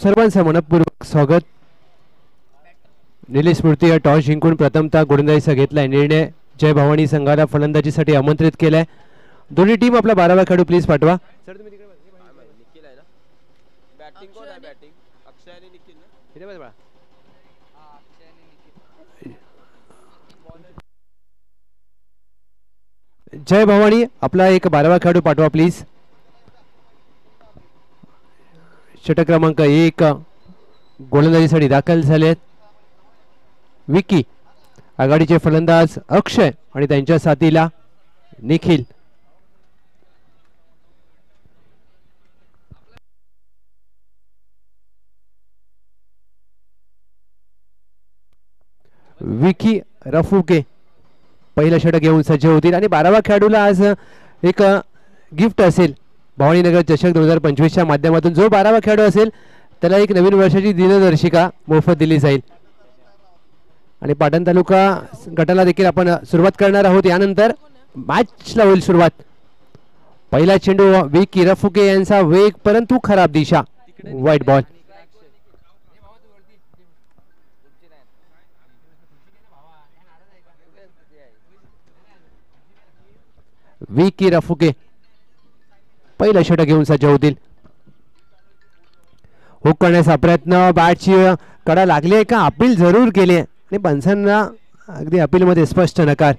सर्वांचं मनपूर्वक स्वागत. निलेश मूर्ती या टॉस जिंकून प्रथमतः गोलंदाजीचा घेतलाय निर्णय. जय भवानी संघाला फलंदाजीसाठी आमंत्रित केलंय. दोन्ही टीम आपला 12वा खेळाडू प्लीज पाठवा. सर तुम्ही तिकडे निखिल आहे ना. बॅटिंग कोण आहे? बॅटिंग अक्षय आणि निखिल ना. इथे बघा. हां अक्षय आणि निखिल. जय भवानी आपला एक 12वा खेळाडू पाठवा प्लीज. षटक क्रमांक 1 गोलंदाजीसाठी दाखल झालेत. विकी, आघाडीचे फलंदाज अक्षय आणि त्यांच्या साथीला निखिल. विकी रफुके पहिलं षटक घेऊन सज्ज होतील आणि 12वा खेळाडूला आज एक गिफ्ट असेल. भवानीनगर चषक 2025च्या माध्यमातून जो 12वा खेळाडू असेल त्याला एक नवीन वर्षाची दिनदर्शिका मोफत दिली जाईल. आणि पाटण तालुका गटाला देखील आपण सुरुवात करणार आहोत. यानंतर मॅचला होईल सुरुवात. पहिला चेंडू विकी रफुके यांचा वेग परंतु खराब दिशा. वाईट बॉल. विकी रफुके पहिलं षटक घेऊन सज्ज होतील. हुक करण्याचा प्रयत्न. बॅटची कडा लागली आहे का? अपील जरूर केली आहे आणि पंचांना अगदी अपीलमध्ये स्पष्ट नकार.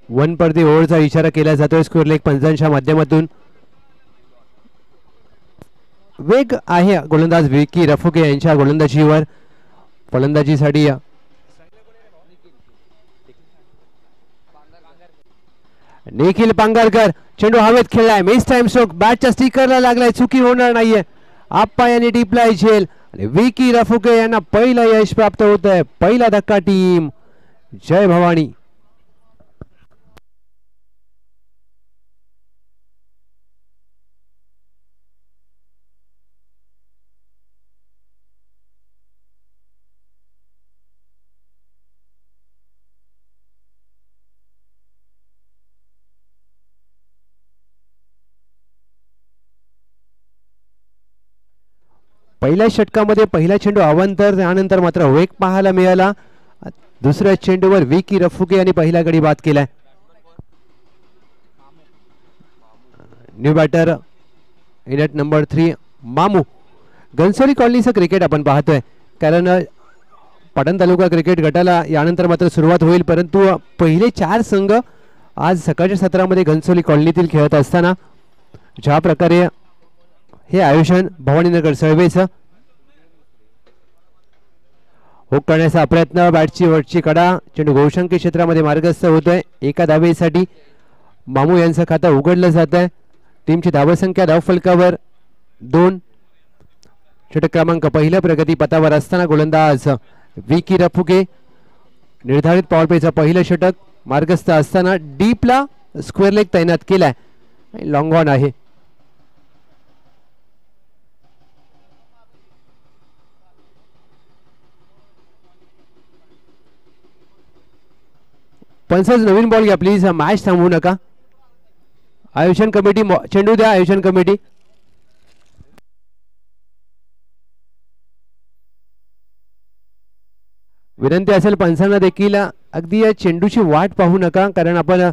वन परदी ओव्हरचा इशारा केला जातोय स्कोअर लेग पंचांच्या माध्यमातून. वेग आहे गोलंदाज विकी रफुके यांच्या गोलंदाजीवर. फलंदाजीसाठी निखिल पांगारकर. चेंडू हवेत खेळलाय. Miss time stroke. बॅटच्या स्टिकरला लागलाय. चुकी होणार नाहीये. आप्पा यांनी टिपलाय झेल आणि विकी रफुके यांना पहिलं यश प्राप्त होत आहे. पहिला धक्का टीम जय भवानी. पहिल्या षटकामध्ये पहिला चेंडू अवांतर, त्यानंतर मात्र वेग पाहायला मिळाला. दुसऱ्या चेंडूवर विकी रफुके यांनी पहिला गडी बाद केलाय. न्यू बॅटर इनट नंबर 3 मामू. घनसोली कॉलनीचं क्रिकेट आपण पाहतोय कारण पाटण तालुका क्रिकेट गटाला यानंतर मात्र सुरुवात होईल. परंतु पहिले 4 संघ आज सकाळच्या सत्रामध्ये घनसोली कॉलनीतील खेळत असताना ज्या प्रकारे हे आयोजन भवानीनगर सळवेचं. हुक करण्याचा प्रयत्न. बॅटची वरची कडा. चेंडू गोलशंकी क्षेत्रामध्ये मार्गस्थ होतोय. एका धावेसाठी मामू यांचं खातं उघडलं जात आहे. टीमची धावसंख्या धावफलकावर 2. षटक क्रमांक पहिल्या प्रगती पथावर असताना गोलंदाज विकी रफुके. निर्धारित पॉवर प्लेचं पहिलं षटक मार्गस्थ असताना डीपला स्क्वेअर लेग तैनात केलाय. लॉंग ऑन आहे. पंचच नवीन बॉल घ्या प्लीज. मॅच थांबवू नका. आयोजन कमिटी चेंडू द्या. आयोजन कमिटी विनंती असेल पंचांना देखील अगदी या चेंडूची वाट पाहू नका कारण आपण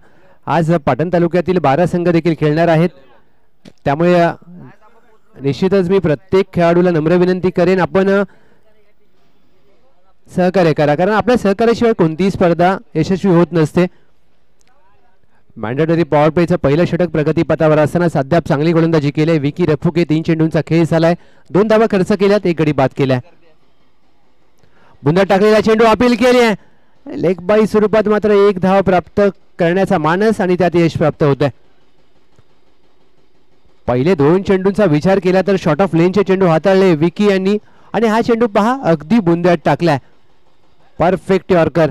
आज पाटण तालुक्यातील 12 संघ देखील खेळणार आहेत. त्यामुळे निश्चितच मी प्रत्येक खेळाडूला नम्र विनंती करेन आपण सहकार्य करा कारण आपल्या सहकार्याशिवाय कोणतीही स्पर्धा यशस्वी होत नसते. मॅन्डेटरी पॉवर प्लेचं पहिलं षटक प्रगतीपथावर असताना अद्याप चांगली गोलंदाजी केली. विकी रफुके 3 चेंडूंचा खेळ झालाय. 2 धावा खर्च केल्यात. 1 गडी बाद केलाय. बुंदा टाकलेला चेंडू अपील केली आहे. लेग बाय स्वरूपात मात्र 1 धाव प्राप्त करण्याचा मानस आणि त्यात यश प्राप्त होत आहे. पहिले 2 चेंडूंचा विचार केला तर शॉर्ट ऑफ लेनचे चेंडू हाताळले विकी यांनी आणि हा चेंडू पहा अगदी बुंद्यात टाकलाय. Perfect yorker.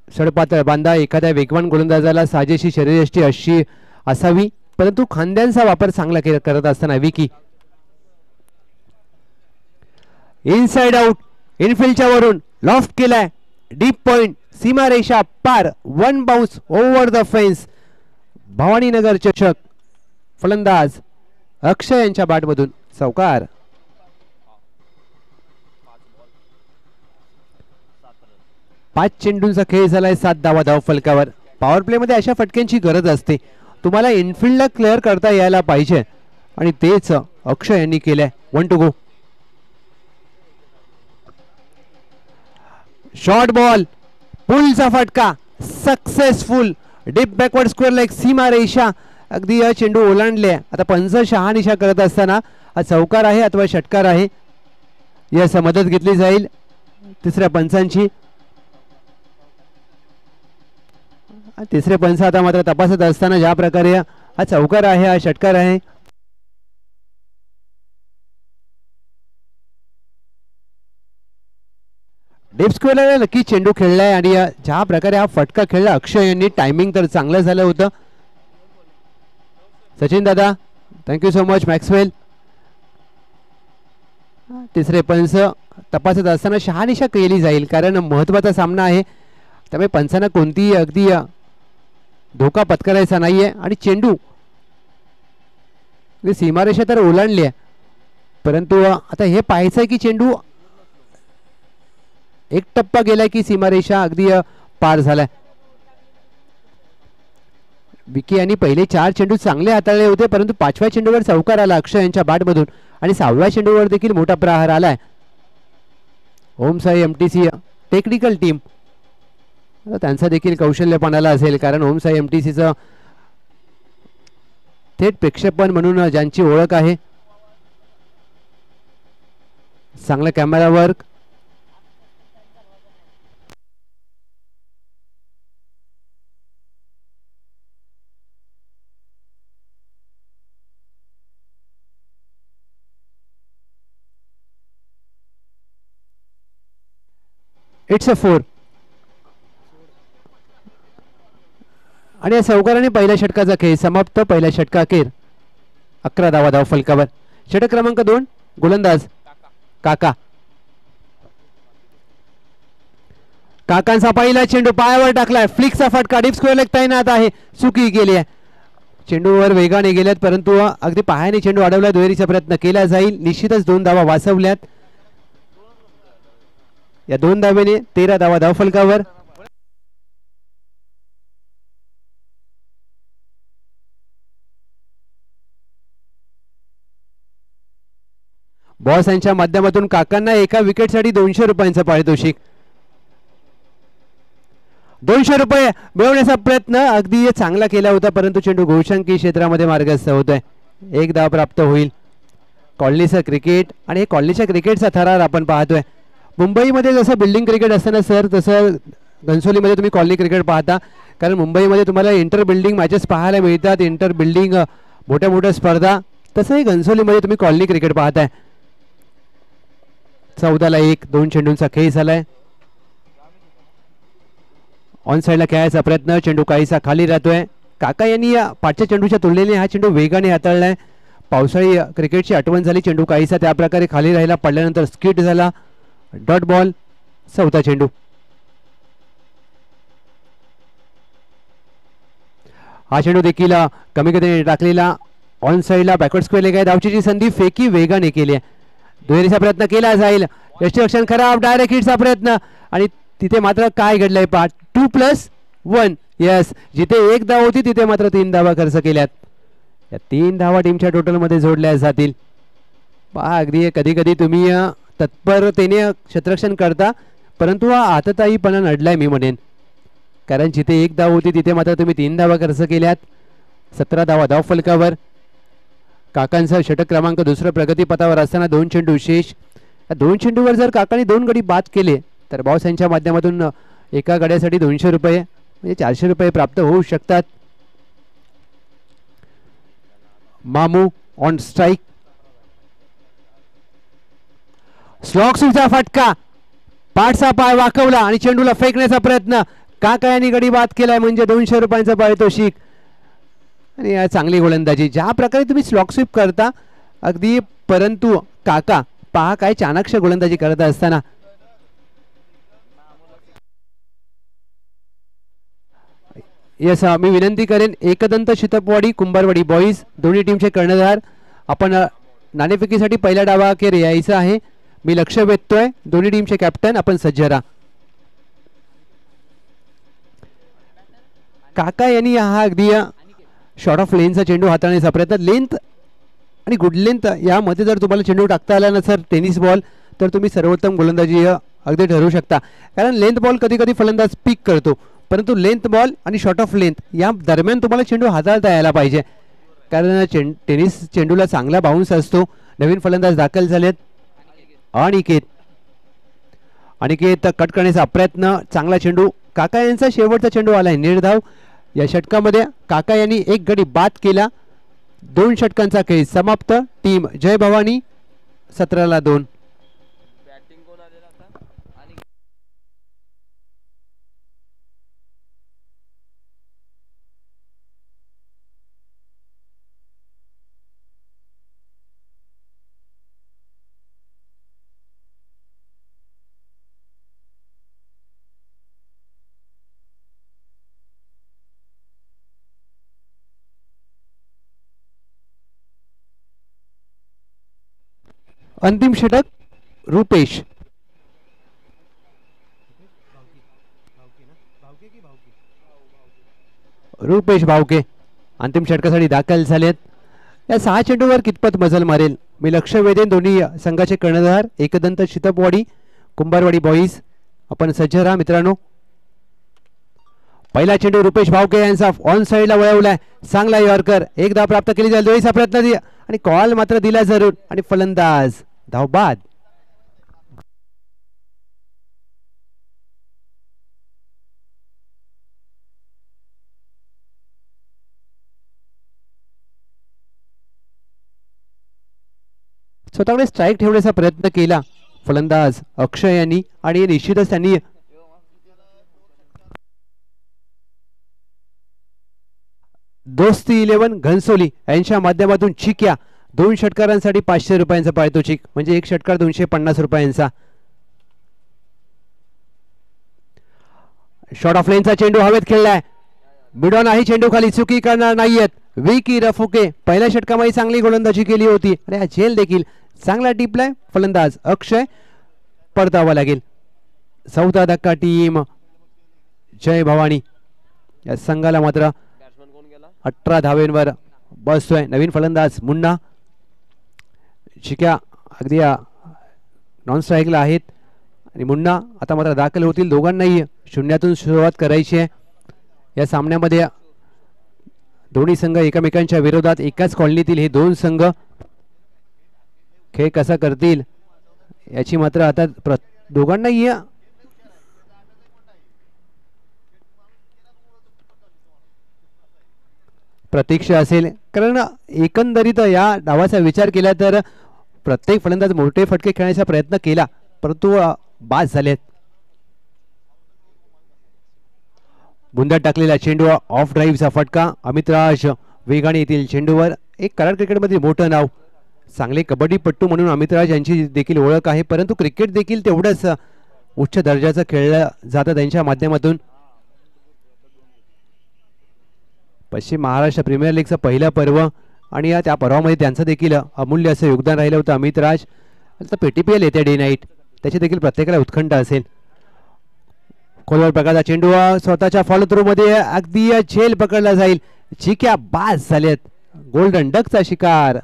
सडपातळ बांधा. एखाद्या वेगवान गोलंदाजाला साजेशी शरीरयष्टी अशी असावी परंतु खांद्यांचा वापर चांगला करत असताना विकी इनसाइड आउट. इनफिल्डच्या वरून लॉफ्ट केलाय. Deep point. सीमारेषा पार. 1 bounce over the fence. Bhavaninagar चषक फलंदाज अक्षय यांच्या बॅटमधून चौकार. पाच चेंडूंचा खेळ झालाय, 7 धावा धाव फलकावर. पॉवर प्ले मध्ये अशा फटक्यांची गरज असते. तुम्हाला इनफिल्डला क्लिअर करता यायला पाहिजे आणि तेच अक्षय यांनी केलंय. 1 to go. शॉर्ट बॉल, पुलचा फटका, successful. Deep backward square leg, सीमा रेषा अगदी चेंडू ओलांडले. आता पंच शहानिशा करत असताना हा चौकार आहे अथवा षटकार आहे यास मदत घेतली जाईल तिसऱ्या पंचांची. तिसरे पंच आता मात्र तपासत असताना ज्या प्रकारे हा चौकार आहे हा षटकार आहे. डीप स्क्वेअरला नक्की चेंडू खेळलाय आणि ज्या प्रकारे हा फटका खेळला अक्षय यांनी, टायमिंग तर चांगलं झालं होतं. सचिन दादा थँक्यू सो मच. मॅक्सवेल तिसरे पंच तपासत असताना शहानिशा केली जाईल कारण महत्वाचा सामना आहे. त्यामुळे पंचांना कोणतीही अगदी धोका पत्करायचा नाहीये आणि चेंडू सीमारेषा तर ओलांडली आहे परंतु आता हे पाहायचं आहे की चेंडू एक टप्पा गेलाय की सीमारेषा अगदी पार झालाय. विकी यांनी पहिले 4 चेंडू चांगले हाताळले होते परंतु 5व्या चेंडूवर चौकार आला अक्षय यांच्या बॅटमधून आणि 6व्या चेंडूवर देखील मोठा प्रहार आलाय. ओम साई एमटीसी टेक्निकल टीम त्यांचा देखील कौशल्य पणाला असेल कारण ओम साई एमटीसीचं थेट प्रेक्षेपण म्हणून ज्यांची ओळख आहे. चांगला कॅमेरा वर्क, इट्स अ 4 आणि या चौकाराने पहिल्या षटकाचा खेळ समाप्त. पहिल्या षटका अखेर 11 धावा धाव फलकावर. षटक क्रमांक 2 गोलंदाज काका. काकांचा पहिला चेंडू पायावर टाकलाय, फ्लिकचा फटका, डीप स्क्वेअर लेग तैनात आहे, चुकी गेली आहे. चेंडूवर वेगाने गेल्यात परंतु अगदी पायाने चेंडू अडवला. दुहेरीचा प्रयत्न केला जाईल. निश्चितच 2 धावा वाचवल्यात. या 2 धावेने 13 धावा धाव फलकावर. बॉस यांच्या माध्यमातून काकांना एका विकेटसाठी 200 रुपयांचं पारितोषिक. 200 रुपये मिळवण्याचा प्रयत्न अगदी चांगला केला होता परंतु चेंडू गोशांकी क्षेत्रामध्ये मार्गस्थ होतोय. 1 धाव प्राप्त होईल. कॉलनीचं क्रिकेट आणि कॉलनीच्या क्रिकेटचा थरार आपण पाहतोय. मुंबईमध्ये जसं बिल्डिंग क्रिकेट असतं ना सर तसं घनसोलीमध्ये तुम्ही कॉलनी क्रिकेट पाहता कारण मुंबईमध्ये तुम्हाला इंटर बिल्डिंग मॅचेस पाहायला मिळतात, इंटर बिल्डिंग मोठ्या मोठ्या स्पर्धा. तसंही घनसोलीमध्ये तुम्ही कॉलनी क्रिकेट पाहताय. 14ला 1, 2 चेंडूंचा खेळ झालाय. ऑन साइडला खेळायचा प्रयत्न, चेंडू काहीसा खाली राहतोय. काका यांनी या पाठच्या चेंडूच्या तुलनेने हा चेंडू वेगाने हाताळलाय. पावसाळी क्रिकेटची आठवण झाली. चेंडू काहीसा त्या प्रकारे खाली राहिला, पडल्यानंतर स्किट झाला. Dot ball. 4था चेंडू. हा चेंडू देखील कमी गतीने टाकलेला. ऑन साइडला बॅकवर्ड स्क्वेअर लेग आहे. धावचीची संधी फेकी वेगाने केली आहे. दुहेरीचा प्रयत्न केला जाईल. यष्टिरक्षण खराब. डायरेक्ट हिटचा प्रयत्न आणि तिथे मात्र काय घडलंय पहा. 2+1. यस, जिथे 1 धाव होती तिथे मात्र 3 धावा खर्च केल्यात. या 3 धावा टीमच्या टोटल मध्ये जोडल्या जातील. पहा अगदी कधी कधी तुम्ही तत्परतेने क्षेत्ररक्षण करता परंतु हा आतताईपणा नडलाय मी म्हणेन कारण जिथे 1 धाव होती तिथे मात्र तुम्ही 3 धावा खर्च केल्यात. 17 धावा धाव फलकावर. काकांचा षटक क्रमांक 2 प्रगतीपथावर असताना 2 चेंडू शेष. 2 चेंडूवर जर काकांनी 2 गडी बाद केले तर बॉस यांच्या माध्यमातून एका गड्यासाठी 200 रुपये म्हणजे 400 रुपये प्राप्त होऊ शकतात. मामू ऑन स्ट्राइक. स्लॉग स्विचचा फटका, पाठचा पाय वाकवला आणि चेंडूला फेकण्याचा प्रयत्न. काका यांनी गडी बाद केलाय म्हणजे 200 रुपयांचं पारितोषिक. आणि चांगली गोलंदाजी ज्या प्रकारे तुम्ही स्लॉग स्वीप करता अगदी परंतु काका पहा काय चाणाक्ष गोलंदाजी करत असताना. यस, मी विनंती करेन एकदंत शितपवाडी कुंभारवाडी बॉईज दोन्ही टीमचे कर्णधार आपण नाणेफेकीसाठी पहिल्या डावा अखेर यायचं आहे. मी लक्ष वेधतोय. दोन्ही टीमचे कॅप्टन आपण सज्ज राहा. काका यांनी हा अगदी शॉर्ट ऑफ लेनचा चेंडू हाताळण्याचा प्रयत्न. लेंथ आणि गुड लेंथ यामध्ये जर तुम्हाला चेंडू टाकता आला ना सर टेनिस बॉल, तर तुम्ही सर्वोत्तम गोलंदाजी अगदी ठरवू शकता. कारण लेंथ बॉल कधी कधी फलंदाज पिक करतो, परंतु लेंथ बॉल आणि शॉर्ट ऑफ लेंथ या दरम्यान तुम्हाला चेंडू हाताळता यायला पाहिजे. कारण टेनिस चेंडूला चांगला बाउन्स असतो. नवीन फलंदाज दाखल झालेत. अनिकेत कट करण्याचा प्रयत्न. चांगला चेंडू. काका यांचा शेवटचा चेंडू आलाय निर्धाव. या षटकामध्ये काका यांनी एक गडी बाद केला. 2 षटकांचा खेळ समाप्त. टीम जय भवानी 17-2. अंतिम षटक रुपेश. रुपेश भावके अंतिम षटकासाठी दाखल झालेत. या 6 चेंडूवर कितपत मजल मारेल मी लक्ष वेधेन. दोन्ही संघाचे कर्णधार एकदंत शितपवाडी कुंभारवाडी बॉईज आपण सज्ज राहा मित्रांनो. पहिला चेंडू रुपेश भावके यांचा ऑन साइडला वळवलाय. चांगला यॉर्कर. एक धाव प्राप्त केली जाईल. दोन्हीचा प्रयत्न आणि कॉल मात्र दिला जरूर आणि फलंदाज धावबाद. स्वतःकडे स्ट्राईक ठेवण्याचा प्रयत्न केला फलंदाज अक्षय यांनी आणि निश्चितच त्यांनी दोस्ती 11 घनसोली यांच्या माध्यमातून चिक्या 2 षटकारांसाठी 500 रुपयांचा पारितोषिक म्हणजे एक षटकार 250 रुपयांचा. शॉर्ट ऑफ लेनचा चेंडू हवेत खेळलाय. मिडॉन आहे चेंडू खाली. चुकी करणार नाहीयेत. विकी रफुके पहिल्या षटकामध्ये चांगली गोलंदाजी केली होती आणि हा झेल देखील चांगला टिपलाय. फलंदाज अक्षय परतावा लागेल. 14 धक्का टीम जय भवानी या संघाला मात्र 18 धावेंवर बसतोय. नवीन फलंदाज मुन्ना. चिक्या अगदी नॉन स्ट्राईकला आहेत आणि मुन्ना आता मात्र दाखल होतील. दोघांनाही शून्यातून सुरुवात करायची आहे. या सामन्यामध्ये दोन्ही संघ एकमेकांच्या विरोधात एकाच कॉलनीतील हे 2 संघ खेळ कसा करतील याची मात्र आता दोघांनाही प्रतीक्षा असेल. कारण एकंदरीत या डावाचा विचार केला तर प्रत्येक फलंदाज मोठे फटके खेळण्याचा प्रयत्न केला परंतु बाद झालेत. बुंदा टाकलेला चेंडू ऑफ ड्राईव्हचा फटका. अमितराज वेगाने येथील चेंडूवर. एक कराड क्रिकेटमध्ये मोठं नाव. चांगले कबड्डीपट्टू म्हणून अमितराज यांची देखील ओळख आहे परंतु क्रिकेट देखील तेवढंच उच्च दर्जाचं खेळलं जातं त्यांच्या माध्यमातून. पश्चिम महाराष्ट्र प्रीमियर लीगचं पहिलं पर्व आणि त्या पर्वामध्ये त्यांचं देखील अमूल्य असं योगदान राहिलं होतं अमितराज. आता PTPL येते डे नाईट त्याची देखील प्रत्येकाला उत्कंठ असेल. खोलवर प्रकारचा चेंडू स्वतःच्या फॉलो थ्रू मध्ये अगदी झेल पकडला जाईल. चिक्या बाद झालेत. गोल्डन डकचा शिकार.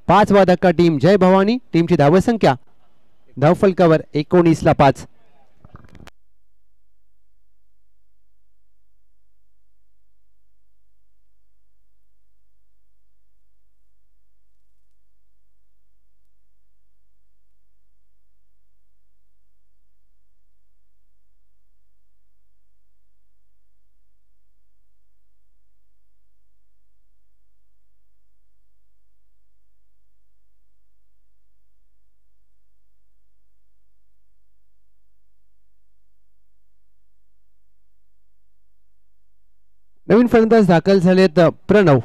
5वा धक्का टीम जय भवानी. टीमची धावसंख्या धावफलकावर 19-5. नवीन फलंदाज दाखल झालेत प्रणव.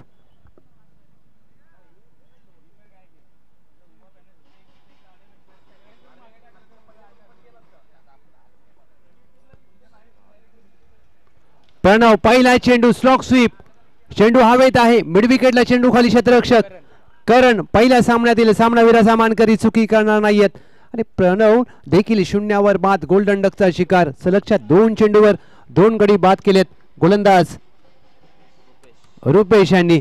प्रणव पहिला चेंडू स्लॉक स्वीप. चेंडू हवेत आहे. मिड विकेटला चेंडू खाली क्षेत्ररक्षक करण पहिल्या सामन्यातील सामनावीराचा मानकरी चुकी करणार नाहीयेत आणि प्रणव देखील शून्यावर बाद गोल्डन डकचा शिकार. सलगच्या 2 चेंडूवर 2 गडी बाद केलेत गोलंदाज रुपेश यांनी.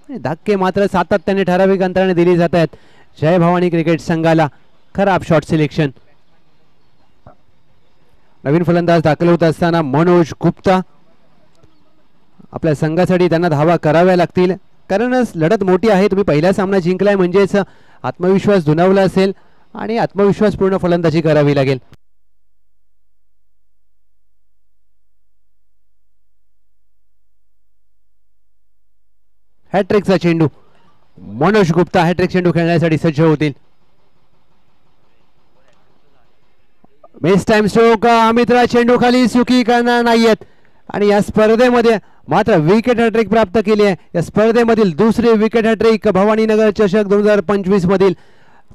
धक्के मात्र सातत्याने ठराविक अंतराने दिली जात आहेत जय भवानी क्रिकेट संघाला. खराब शॉट सिलेक्शन. नवीन फलंदाज दाखल होत असताना मनोज गुप्ता. आपल्या संघासाठी त्यांना धावा कराव्या लागतील कारणच लढत मोठी आहे. तुम्ही पहिला सामना जिंकलाय म्हणजेच आत्मविश्वास दुणावला असेल आणि आत्मविश्वास पूर्ण फलंदाजी करावी लागेल. हॅट्रिकचा चेंडू. मनोज गुप्ता हॅट्रिक चेंडू खेळण्यासाठी सज्ज होतील. Miss time stroke. अमित्रा चेंडू खाली चुकी करणार नाहीयेत आणि या स्पर्धेमध्ये मात्र विकेट हॅट्रिक प्राप्त केली आहे. या स्पर्धेमधील दुसरी विकेट हॅट्रिक भवानीनगर चषक 2025 मधील.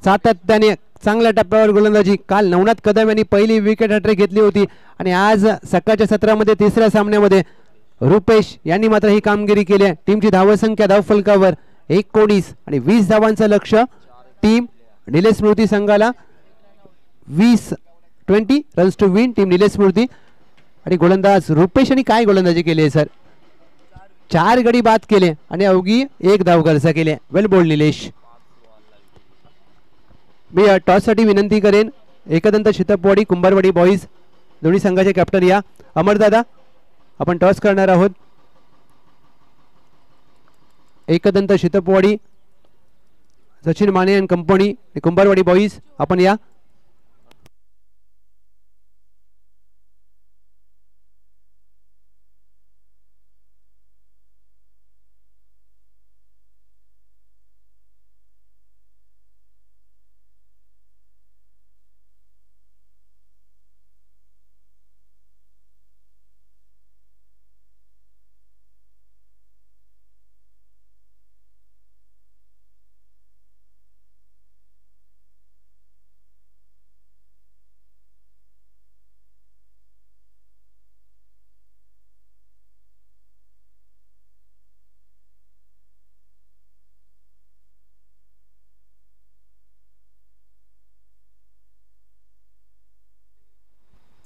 सातत्याने चांगल्या टप्प्यावर गोलंदाजी. काल नवनाथ कदम यांनी पहिली विकेट हॅट्रिक घेतली होती आणि आज सकाळच्या सत्रामध्ये तिसऱ्या सामन्यामध्ये रुपेश यांनी मात्र ही कामगिरी केली आहे. टीमची धावसंख्या धावफलकावर 19 आणि 20 धावांचं लक्ष. टीम निलेश स्मृती संघाला 20 runs to win. Team Nilesh Smriti आणि गोलंदाज रुपेश यांनी काय गोलंदाजी केली आहे सर. 4 गडी बाद केले आणि अवघी 1 धाव खर्च केली. वेल बोल्ड निलेश. मी टॉस साठी विनंती करेन एकदंत शितपवाडी कुंभारवाडी बॉईज दोन्ही संघाचे कॅप्टन या. अमरदादा आपण टॉस करणार आहोत. Ekdant Shitapwadi Sachin Mane and company Kumbharwadi boys आपण या.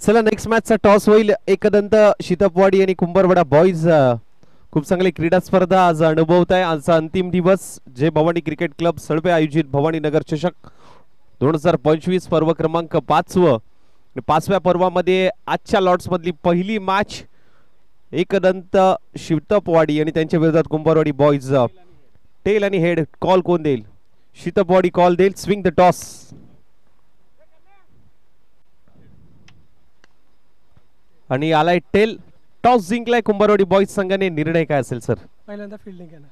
चला नेक्स्ट मॅचचा टॉस होईल. एकदंत शितपवाडी आणि कुंभारवाडा बॉईज खूप चांगली क्रीडा स्पर्धा आज अनुभवत आहे. आजचा अंतिम दिवस जे भवानी क्रिकेट क्लब सडपे आयोजित भवानी नगर चषक 2025 पर्व क्रमांक 5व्या पर्वामध्ये आजच्या लॉट्स मधली पहिली मॅच एकदंत शितपवाडी आणि त्यांच्या विरोधात कुंभारवाडी बॉईज. टेल आणि हेड कॉल कोण देईल. शितपवाडी कॉल देईल. Swing the toss. आणि आलाय टेल. टॉस जिंकलाय कुंभारवाडी बॉईज संघाने. निर्णय काय असेल सर. पहिल्यांदा फिल्डिंग करणार.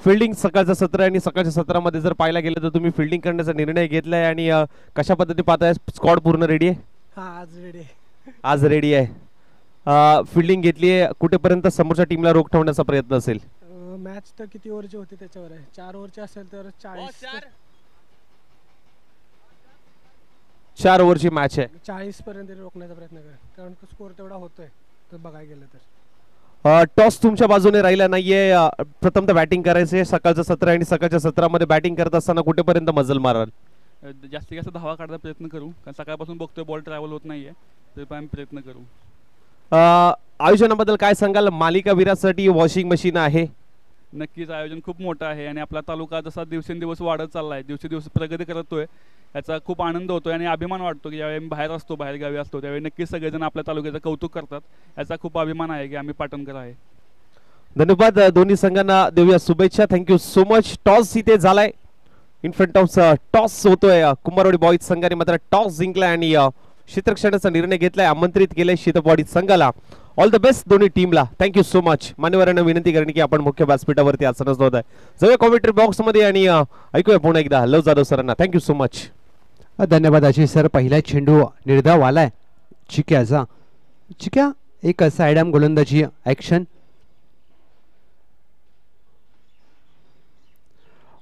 फिल्डिंग सकाळचं सत्र आणि सकाळच्या सत्रामध्ये जर पाहायला गेलं तर तुम्ही फिल्डिंग करण्याचा निर्णय घेतलाय आणि कशा पद्धती पाहताय. स्क्वॉड पूर्ण रेडी आहे. आज रेडी आहे. आज रेडी आहे. फिल्डिंग घेतली आहे. कुठेपर्यंत समोरच्या टीमला रोख ठेवण्याचा प्रयत्न असेल. मॅच तर किती ओव्हरची होती त्याच्यावर आहे. 4 ओव्हरची असेल तर 4 ओव्हरची मॅच आहे. 40 पर्यंत रोखण्याचा प्रयत्न करा कारण स्कोर तेवढा होतोय तर बघायला गेलं तर. टॉस तुमच्या बाजूने राहिला नाहीये. प्रथमतः बॅटिंग करायचे. सकाळचं सत्र आणि सकाळच्या सत्रामध्ये बॅटिंग करत असताना कुठेपर्यंत मजल माराल. जास्तीत जास्त धावा काढायचा प्रयत्न करू कारण सकाळपासून बघतोय बॉल ट्रॅव्हल होत नाहीये तरी पण आम्ही प्रयत्न करू. आयोजनाबद्दल काय सांगाल. मालिका वीरासाठी वॉशिंग मशीन आहे. नक्कीच आयोजन खूप मोठं आहे आणि आपला तालुका जसा दिवसेंदिवस वाढत चालला आहे दिवसेंदिवस प्रगती करतोय याचा खूप आनंद होतोय आणि अभिमान वाटतो की ज्यावेळी आम्ही बाहेर असतो बाहेर गावी असतो त्यावेळी नक्कीच सगळेजण आपल्या तालुक्याचं कौतुक करतात. याचा खूप अभिमान आहे की आम्ही पाटणकर आहे. धन्यवाद. दोन्ही संघांना देऊया शुभेच्छा. Thank you so much. टॉस इथे झालाय. इन फ्रंट ऑफ टॉस होतोय. कुंभारवाडी बॉईज संघाने मात्र टॉस जिंकलाय आणि क्षेत्ररक्षणाचा निर्णय घेतलाय. आमंत्रित केलंय शितपवाडी संघाला. ऑल द बेस्ट दोन्ही टीमला. Thank you so much. मान्यवरांना विनंती करणे की आपण मुख्य व्यासपीठावरती आसनच होत आहे. जाऊया कॉमेंट्री बॉक्स मध्ये आणि ऐकूया पुन्हा एकदा लव जाधव सरांना. Thank you so much. धन्यवाद आशिष सर. पहिला चेंडू निर्धाव आलाय चिक्याचा. चिक्या एक साइड गोलंदाजी ऍक्शन.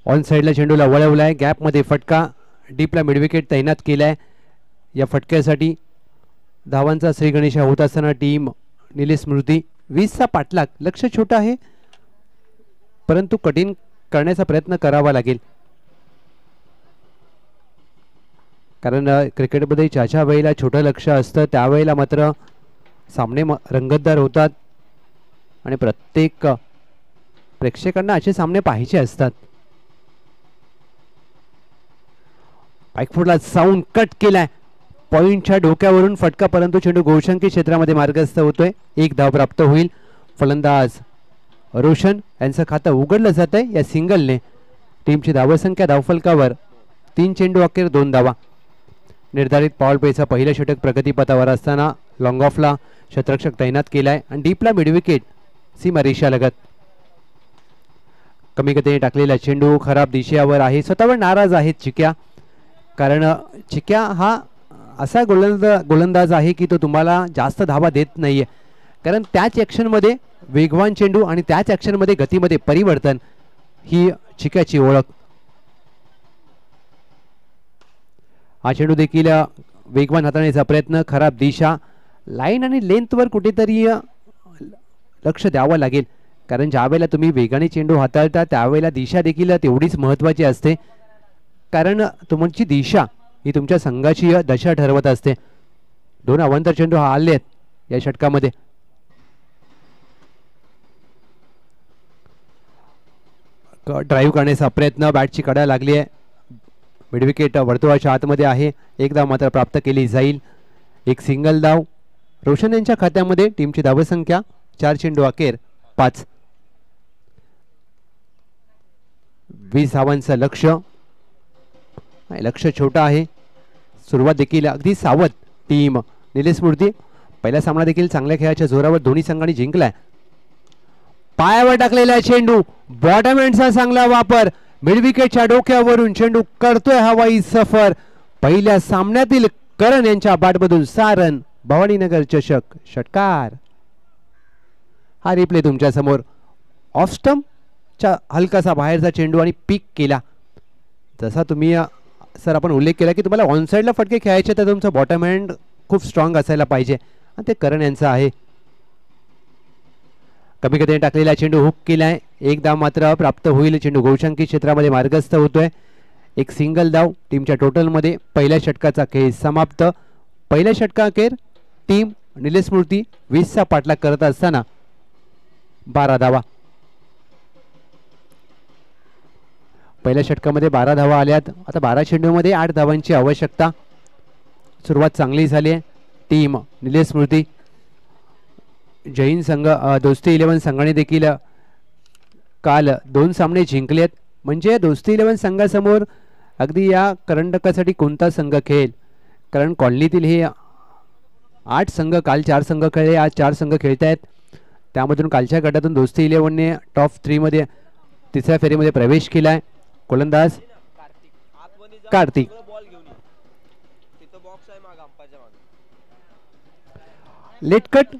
ऑन साइडला चेंडूला वळवलाय. गॅप मध्ये फटका. डीपला मिडविकेट तैनात केलाय. या फटक्यासाठी धावांचा श्री गणेशा होत असताना टीम निलेश स्मृती 20चा पाठलाग. लक्ष छोटा आहे परंतु कठीण करण्याचा प्रयत्न करावा लागेल. कारण क्रिकेटमध्ये ज्याच्या वेळेला छोटं लक्ष असतं त्यावेळेला मात्र सामने रंगतदार होतात आणि प्रत्येक प्रेक्षकांना असे सामने पाहिजे असतात. पाईकफुटला साऊंड कट केलाय, पॉइंटच्या डोक्यावरून फटका, परंतु चेंडू गोलशंकी क्षेत्रामध्ये मार्गस्थ होतोय. एक धाव प्राप्त होईल. फलंदाज रोशन यांचं खातं उघडलं जात आहे या सिंगलने. टीमची धावसंख्या धावफलकावर 3 चेंडू अखेर 2 धावा. निर्धारित पॉवर प्लेचं पहिलं षटक प्रगतीपथावर असताना लॉंग ऑफला शतरक्षक तैनात केलाय आणि डीपला मिडविकेट सीमारेषा लगत. कमी गतीने टाकलेला चेंडू खराब दिशेवर आहे. स्वतःवर नाराज आहेत चिक्या, कारण चिक्या हा असा गोलंदाज आहे की तो तुम्हाला जास्त धावा देत नाहीये, कारण त्याच ॲक्शनमध्ये वेगवान चेंडू आणि त्याच ॲक्शनमध्ये गतीमध्ये परिवर्तन ही चिक्याची ओळख. हा चेंडू देखील वेगवान हाताळण्याचा प्रयत्न, खराब दिशा, लाईन आणि लेंथवर कुठेतरी लक्ष द्यावं लागेल, कारण ज्या वेळेला तुम्ही वेगाने चेंडू हाताळता त्यावेळेला दिशा देखील तेवढीच महत्त्वाची असते, कारण तुमची दिशा ही तुमच्या संघाची दशा ठरवत असते. 2 अवांतर चेंडू आले आहेत या षटकामध्ये. ड्राईव्ह करण्याचा प्रयत्न, बॅटची कडा लागली आहे, मिडविकेट वर्तुळाच्या आतमध्ये आहे. एक धाव मात्र प्राप्त केली जाईल. एक सिंगल धाव रोशन यांच्या खात्यामध्ये. टीमची धावसंख्या 4 चेंडू अखेर 5. 20 धावांचं लक्ष छोटं आहे. सुरुवात देखील अगदी सावध टीम निलेश मूर्ती. पहिला सामना देखील चांगल्या खेळाच्या जोरावर दोन्ही संघांनी जिंकलाय. पायावर टाकलेला चेंडू, बॉटम एंडचा चांगला वापर, मिडविकेटच्या डोक्यावरून चेंडू करतोय हवाई सफर. पहिल्या सामन्यातील करण यांच्या बॅटमधून 6 रन. भवानीनगर चषक षटकार. हा रिप्ले तुमच्या समोर. ऑफ स्टंपच्या हलकासा बाहेरचा चेंडू आणि पिक केला. जसा तुम्ही सर आपण उल्लेख केला की तुम्हाला ऑन साईडला फटके खेळायचे तर तुमचं बॉटम हँड खूप स्ट्रॉंग असायला पाहिजे आणि ते करण यांचं आहे. कमी गतीने टाकलेला चेंडू हुक केलाय. एक धाव मात्र प्राप्त होईल. चेंडू गोलशंकी क्षेत्रामध्ये मार्गस्थ होतोय. एक सिंगल धाव टीमच्या टोटलमध्ये. पहिल्या षटकाचा खेळ समाप्त. पहिल्या षटकाअखेर टीम निलेश मूर्ती 20चा पाठलाग करत असताना 12 धावा. पहिल्या षटकामध्ये 12 धावा आल्यात. आता 12 चेंडूमध्ये 8 धावांची आवश्यकता. सुरुवात चांगली झाली आहे. टीम निलेश स्मृती जैन संघ दोस्ती 11 संघाने देखील काल 2 सामने जिंकलेत. म्हणजे दोस्ती 11 संघासमोर अगदी या करंडकासाठी कोणता संघ खेळेल, कारण कॉलनीतील हे 8 संघ, काल 4 संघ खेळले, आज 4 संघ खेळत आहेत. त्यामधून कालच्या गटातून दोस्ती 11ने टॉप 3 मध्ये 3ऱ्या फेरीमध्ये प्रवेश केलाय. गोलंदाज कार्तिक. लेटकट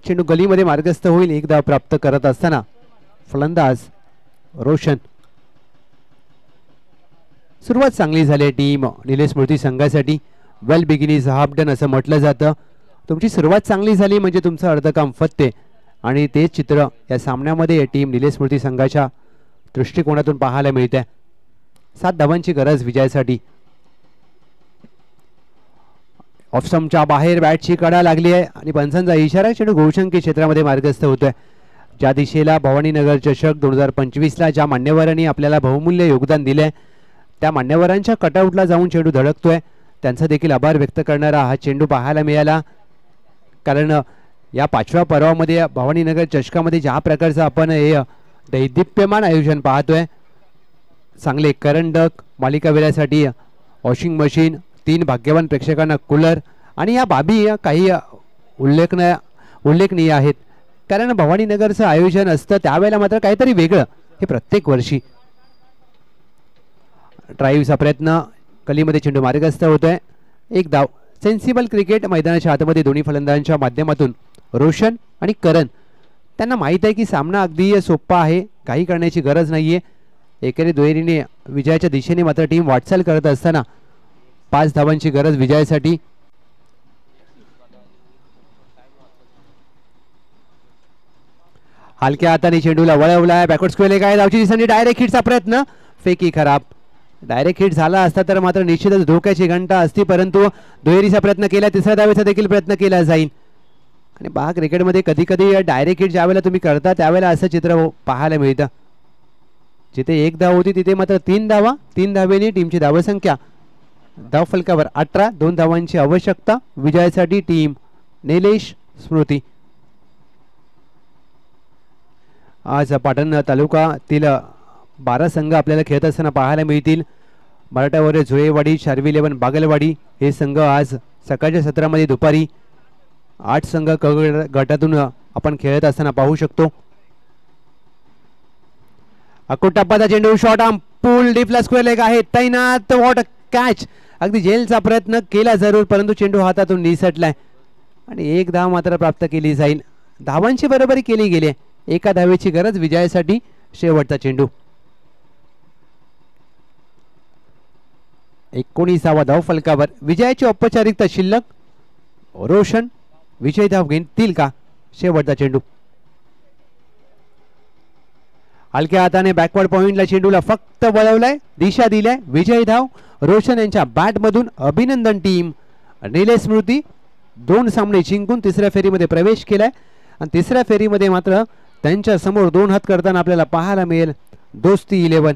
चेंडू गलीमध्ये मार्गस्थ होईल. एक धाव प्राप्त करत असताना फलंदाज रोशन. सुरुवात चांगली झाली टीम निलेश मूर्ती संघासाठी. वेल बिगिन इज हाफ डन असं म्हटलं जातं. तुमची सुरुवात चांगली झाली म्हणजे तुमचं अर्धकाम फत्ते, आणि तेच चित्र या सामन्यामध्ये टीम निलेश मूर्ती संघाच्या दृष्टिकोनातून पाहायला मिळते. 7 धावांची गरज विजयासाठी. ऑफस्टंपच्या बाहेर बॅटची कडा लागली आहे आणि पंचांचा इशारा. चेंडू गोलशंकी क्षेत्रामध्ये मार्गस्थ होतोय. ज्या दिशेला भवानीनगर चषक 2025ला ज्या मान्यवरांनी आपल्याला बहुमूल्य योगदान दिलंय त्या मान्यवरांच्या कटआउटला जाऊन चेंडू धडकतोय. त्यांचा देखील आभार व्यक्त करणारा हा चेंडू पाहायला मिळाला, कारण या 5व्या पर्वामध्ये भवानीनगर चषकामध्ये ज्या प्रकारचं आपण हे दैदिप्यमान आयोजन पाहतोय, चांगले करंडक, मालिकावीरासाठी वॉशिंग मशीन, 3 भाग्यवान प्रेक्षकांना कूलर, आणि या बाबी काही उल्लेखनीय आहेत, कारण भवानीनगरचं आयोजन असतं त्यावेळेला मात्र काहीतरी वेगळं हे प्रत्येक वर्षी. ड्राईव्हचा प्रयत्न, कलीमध्ये चेंडू मार्गस्थ होतोय. एक धाव. सेन्सिबल क्रिकेट मैदानाच्या आतमध्ये दोन्ही फलंदाजांच्या माध्यमातून रोशन आणि करण त्यांना माहीत आहे की सामना अगदी सोपा आहे, काही करण्याची गरज नाहीये. एकेरी दुहेरीने विजयाच्या दिशेने मात्र टीम वाटचाल करत असताना 5 धावांची गरज विजयासाठी. हलक्या हाताने चेंडूला वळवलाय. बॅकवर्ड स्क्वेअर काय धावची दिसणी. डायरेक्ट हिटचा प्रयत्न, फेकी खराब. डायरेक्ट हिट झाला असता तर मात्र निश्चितच धोक्याची घंटा असती, परंतु दुहेरीचा प्रयत्न केला, तिसऱ्या धावेचा देखील प्रयत्न केला जाईल. आणि पहा क्रिकेटमध्ये कधी कधी डायरेक्ट हिट ज्यावेळेला तुम्ही करता त्यावेळेला असं चित्र पाहायला मिळतं. जिथे 1 धाव होती तिथे मात्र 3 धावा, 3 धावेने टीमची धावसंख्या धाव फलकावर 18, 2 धावांची आवश्यकता विजयासाठी टीम निलेश स्मृती. आज पाटण तालुक्यातील 12 संघ आपल्याला खेळत असताना पाहायला मिळतील. मराठावर झुळेवाडी, शार्वी 11 बागलवाडी हे संघ आज सकाळच्या सत्रामध्ये दुपारी 8 संघ क गटातून आपण खेळत असताना पाहू शकतो. अकोटापाचा चेंडू शॉट आर्म पूल डीपला स्क्वेअर लेग आहे तैनात. What catch. अगदी झेलचा प्रयत्न केला जरूर, परंतु चेंडू हातातून निसटलाय आणि 1 धाव मात्र प्राप्त केली जाईल. धावांची बरोबरी केली गेली. 1 धावेची गरज विजयासाठी. शेवटचा चेंडू. 19वा धाव फलकावर. विजयाची औपचारिकता शिल्लक. रोशन विजय धाव घेतील का. शेवटचा चेंडू. हलक्या हाताने बॅकवर्ड पॉइंटला चेंडूला फक्त वळवलाय, दिशा दिलाय. विजय धाव रोशन यांच्या बॅट मधून. अभिनंदन टीम निलेश स्मृती 2 सामने जिंकून तिसऱ्या फेरीमध्ये प्रवेश केलाय आणि तिसऱ्या फेरीमध्ये मात्र त्यांच्या समोर 2 हात करताना आपल्याला पाहायला मिळेल दोस्ती 11.